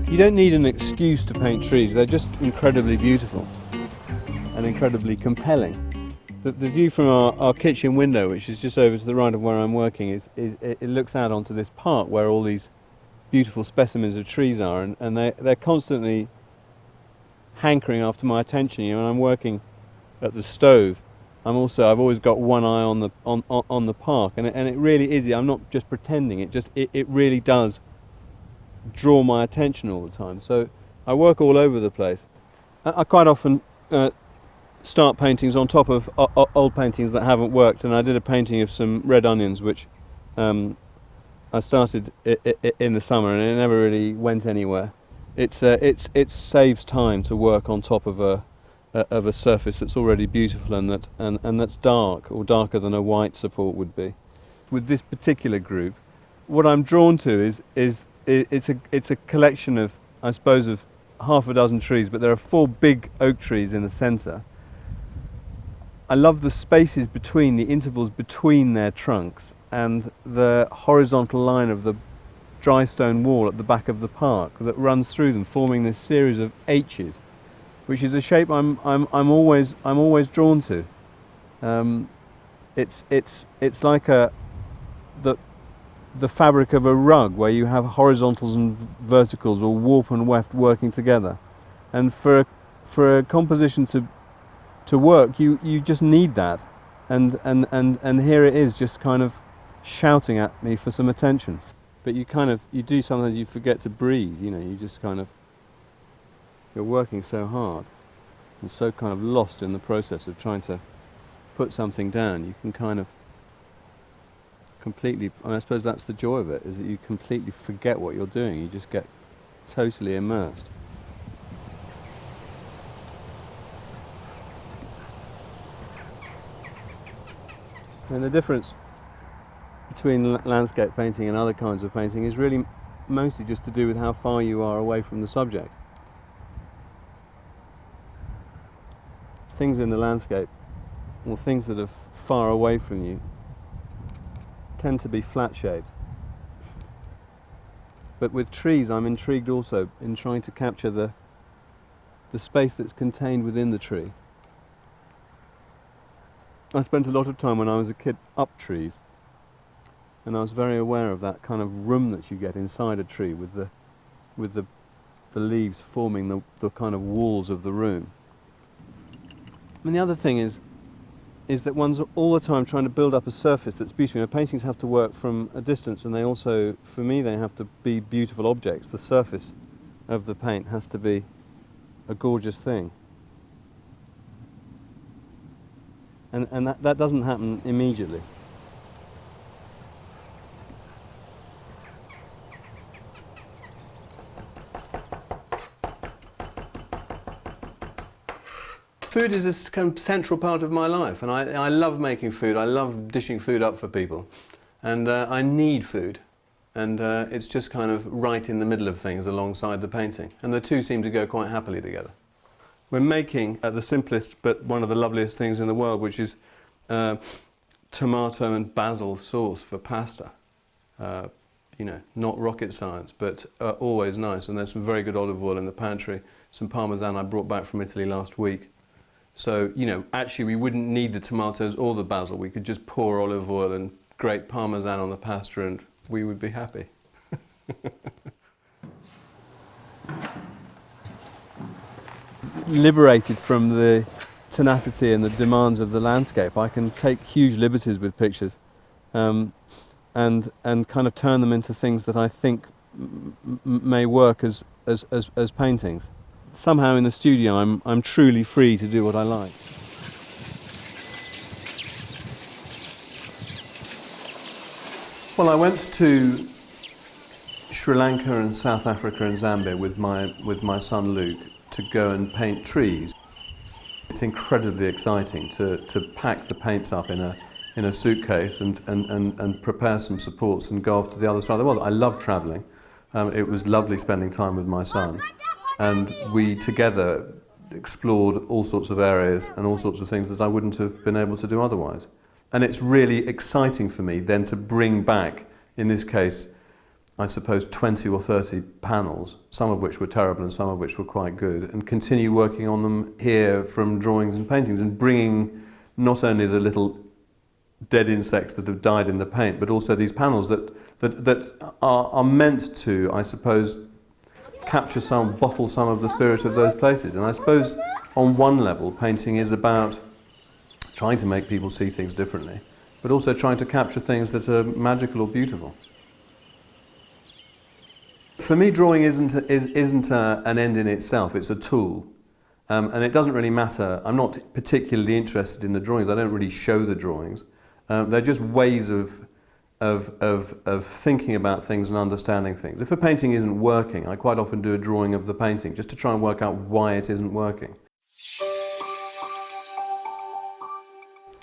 You don't need an excuse to paint trees, they're just incredibly beautiful and incredibly compelling. The view from our kitchen window, which is just over to the right of where I'm working, it looks out onto this park where all these beautiful specimens of trees are, and they're constantly hankering after my attention. You know, when I'm working at the stove, I've always got one eye on the park, and it really is. I'm not just pretending. It really does draw my attention all the time. So I work all over the place. I quite often start paintings on top of old paintings that haven't worked, and I did a painting of some red onions which I started in the summer, and it never really went anywhere. It saves time to work on top of a surface that's already beautiful and that's dark, or darker than a white support would be. With this particular group, what I'm drawn to is it's a collection of, I suppose, of half a dozen trees, but there are 4 big oak trees in the centre. I love the spaces between, the intervals between their trunks, and the horizontal line of the dry stone wall at the back of the park that runs through them, forming this series of H's, which is a shape I'm always drawn to. It's like the fabric of a rug, where you have horizontals and verticals, or warp and weft, working together. And for a composition to work, you just need that. And here it is, just kind of shouting at me for some attention. But sometimes you forget to breathe. You know, you just you're working so hard and so kind of lost in the process of trying to put something down. You can kind of completely, I suppose that's the joy of it, is that you completely forget what you're doing. You just get totally immersed. And the difference between landscape painting and other kinds of painting is really mostly just to do with how far you are away from the subject. Things in the landscape, or things that are far away from you, tend to be flat shaped. But with trees, I'm intrigued also in trying to capture the space that's contained within the tree. I spent a lot of time when I was a kid up trees, and I was very aware of that kind of room that you get inside a tree, with the leaves forming the kind of walls of the room. And the other thing is that one's all the time trying to build up a surface that's beautiful. You know, paintings have to work from a distance, and they also, for me, they have to be beautiful objects. The surface of the paint has to be a gorgeous thing. And that doesn't happen immediately. Food is a kind of central part of my life, and I love making food. I love dishing food up for people, and I need food, and it's just kind of right in the middle of things alongside the painting, and the two seem to go quite happily together. We're making the simplest but one of the loveliest things in the world, which is tomato and basil sauce for pasta. You know, not rocket science, but always nice, and there's some very good olive oil in the pantry, some Parmesan I brought back from Italy last week. So, you know, actually we wouldn't need the tomatoes or the basil. We could just pour olive oil and grate Parmesan on the pasta and we would be happy. Liberated from the tenacity and the demands of the landscape, I can take huge liberties with pictures and kind of turn them into things that I think may work as paintings. Somehow in the studio I'm truly free to do what I like. Well, I went to Sri Lanka and South Africa and Zambia with my son Luke to go and paint trees. It's incredibly exciting to pack the paints up in a suitcase and prepare some supports and go off to the other side of the world. I love travelling. It was lovely spending time with my son. And we together explored all sorts of areas and all sorts of things that I wouldn't have been able to do otherwise. And it's really exciting for me then to bring back, in this case, I suppose, 20 or 30 panels, some of which were terrible and some of which were quite good, and continue working on them here from drawings and paintings, and bringing not only the little dead insects that have died in the paint, but also these panels that are meant to, I suppose, bottle some of the spirit of those places. And I suppose on one level, painting is about trying to make people see things differently, but also trying to capture things that are magical or beautiful. For me, drawing isn't an end in itself, it's a tool. And it doesn't really matter. I'm not particularly interested in the drawings. I don't really show the drawings. They're just ways of thinking about things and understanding things. If a painting isn't working, I quite often do a drawing of the painting just to try and work out why it isn't working.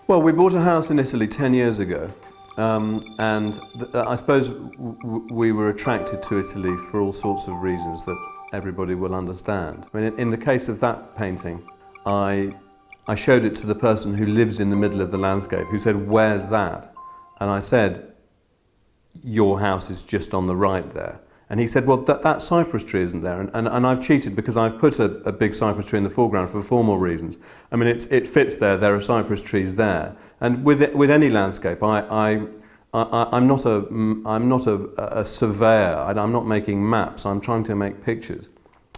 Well, we bought a house in Italy 10 years ago. And I suppose we were attracted to Italy for all sorts of reasons that everybody will understand. I mean, in the case of that painting, I showed it to the person who lives in the middle of the landscape, who said, "Where's that?" And I said, "Your house is just on the right there." And he said, "Well, that cypress tree isn't there." And I've cheated because I've put a big cypress tree in the foreground for formal reasons. I mean, it fits there. There are cypress trees there. And with any landscape, I'm not a surveyor. I'm not making maps. I'm trying to make pictures.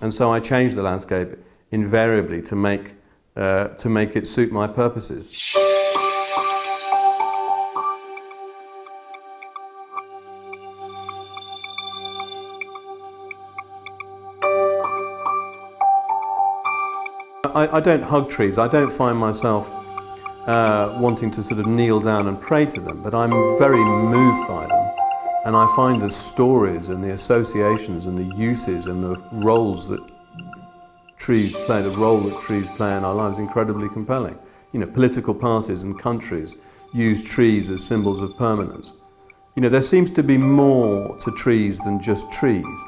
And so I change the landscape invariably to make it suit my purposes. I don't hug trees. I don't find myself wanting to sort of kneel down and pray to them, but I'm very moved by them. And I find the stories and the associations and the uses and the roles that trees play, the role that trees play in our lives, incredibly compelling. You know, political parties and countries use trees as symbols of permanence. You know, there seems to be more to trees than just trees.